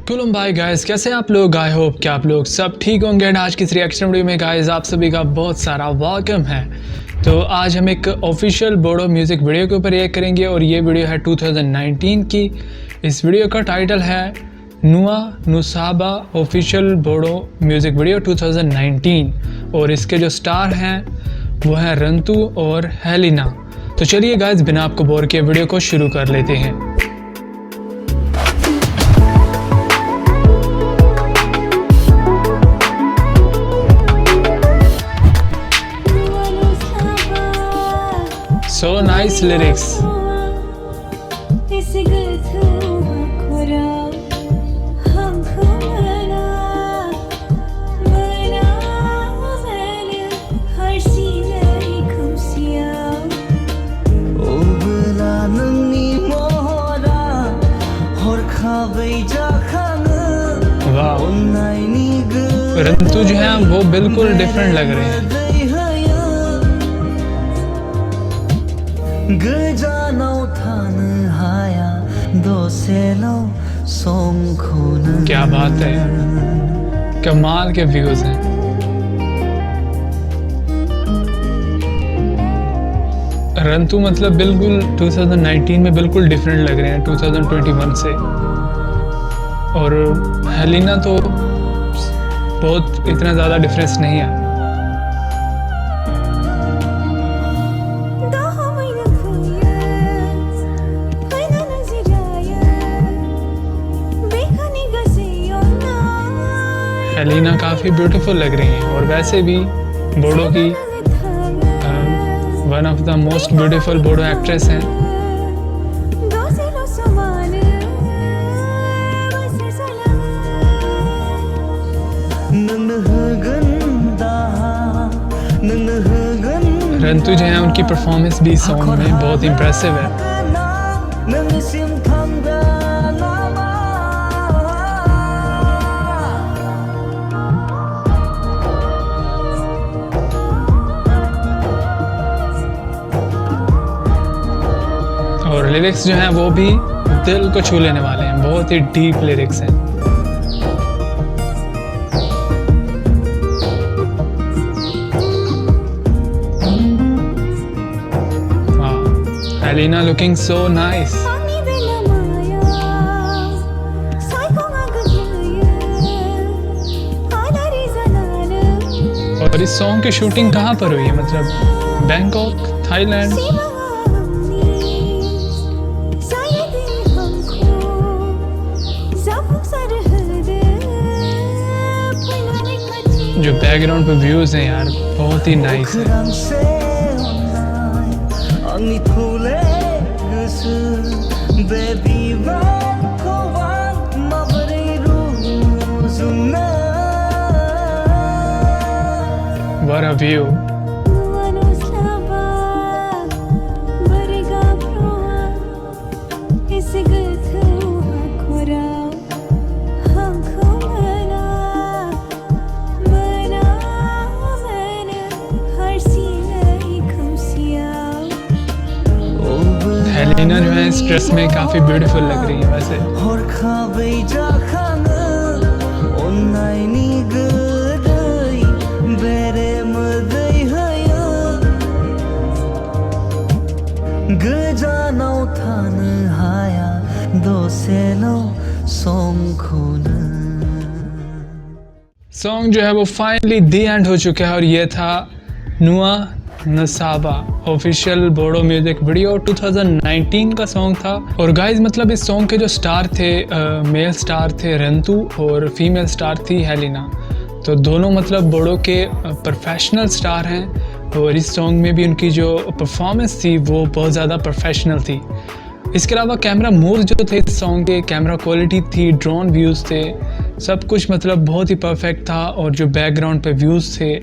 Coulomb भाई guys, कैसे आप लोग? आई होप कि आप लोग सब ठीक होंगे। एंड आज की इस रिएक्शन वीडियो में गाइस आप सभी का बहुत सारा वेलकम है। तो आज हम एक ऑफिशियल बोडो म्यूज़िक वीडियो के ऊपर रिएक्ट करेंगे और ये वीडियो है 2019 की। इस वीडियो का टाइटल है नुआ नुसाबा ऑफिशियल बोडो म्यूज़िक वीडियो 2019 और इसके जो स्टार हैं वो हैं रंतु और हेलिना। तो चलिए गाइस बिना आपको बोर किए वीडियो को शुरू कर लेते हैं। So nice lyrics. वाह, रंतु जो है वो बिल्कुल डिफरेंट लग रहे हैं। क्या बात है, कमाल के व्यूज हैं। रंतु मतलब बिल्कुल 2019 में बिल्कुल डिफरेंट लग रहे हैं 2021 से। और हेलिना तो बहुत इतना ज़्यादा डिफरेंस नहीं है। हेलिना काफ़ी ब्यूटीफुल लग रही हैं और वैसे भी बोडो की one of the most beautiful Bodo actress हैं। रंतु जो है उनकी परफॉर्मेंस भी सॉन्ग में बहुत इम्प्रेसिव है। और लिरिक्स जो हैं वो भी दिल को छू लेने वाले हैं, बहुत ही डीप लिरिक्स हैं। Helena looking so nice. और इस सॉन्ग की शूटिंग कहाँ पर हुई है? मतलब बैंकॉक, थाईलैंड? जो बैकग्राउंड पे व्यूज हैं यार बहुत ही नाइस है। What a view. हेलिना जो है इस ड्रेस में काफी ब्यूटीफुल लग रही है वैसे। सॉन्ग जो है वो फाइनली दी एंड हो चुका है और ये था नुआ नुसाबा ऑफिशियल बोडो म्यूजिक वीडियो 2019 का सॉन्ग था। और गाइज मतलब इस सॉन्ग के जो स्टार थे, मेल स्टार थे रंतु और फीमेल स्टार थी हेलिना। तो दोनों मतलब बोडो के प्रोफेशनल स्टार हैं और इस सॉन्ग में भी उनकी जो परफॉर्मेंस थी वो बहुत ज़्यादा प्रोफेशनल थी। इसके अलावा कैमरा मूव जो थे इस सॉन्ग के, कैमरा क्वालिटी थी, ड्रोन व्यूज़ थे, सब कुछ मतलब बहुत ही परफेक्ट था। और जो बैकग्राउंड पे व्यूज़ थे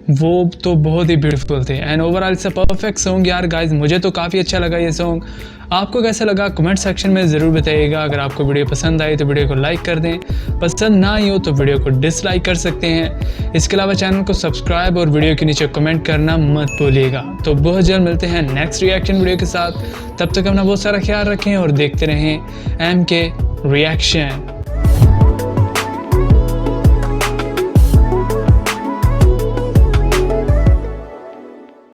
वो तो बहुत ही ब्यूटीफुल थे। And overall it's a perfect song यार गाइज। मुझे तो काफ़ी अच्छा लगा ये सॉन्ग। आपको कैसा लगा कमेंट सेक्शन में ज़रूर बताइएगा। अगर आपको वीडियो पसंद आई तो वीडियो को लाइक कर दें, पसंद ना आई हो तो वीडियो को डिसलाइक कर सकते हैं। इसके अलावा चैनल को सब्सक्राइब और वीडियो के नीचे कमेंट करना मत भूलिएगा। तो बहुत जल्द मिलते हैं नेक्स्ट रिएक्शन वीडियो के साथ। तब तक अपना बहुत सारा ख्याल रखें और देखते रहें MK रिएक्शन।